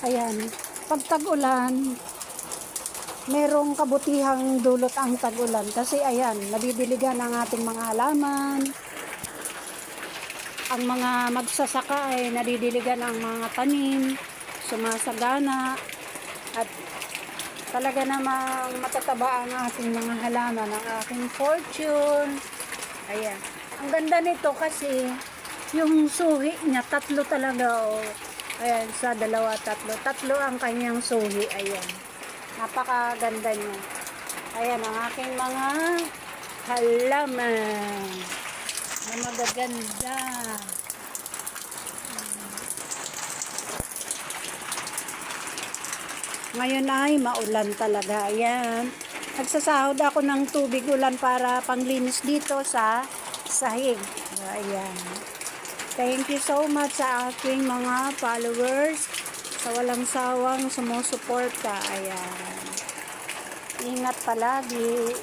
Ayan, pag tag-ulan, merong kabutihang dulot ang tag-ulan. Kasi ayan, nadidiligan ang ating mga halaman. Ang mga magsasaka ay nadidiligan ang mga tanim, sumasagana, at talaga namang matataba ang ating mga halaman, ang aking fortune. Ayan. Ang ganda nito kasi yung suhi niya, tatlo talaga. Oh. Ayan, sa dalawa, tatlo. Tatlo ang kanyang suhi. Ayan. Napakaganda niya. Ayan ang aking mga halaman na magaganda. Ngayon ay maulan talaga. Ayan. Nagsasahod ako ng tubig ulan para panglinis dito sa sahig. Ayan. Thank you so much sa aking mga followers sa walang sawang sumusuporta. Ayan. Ingat palagi.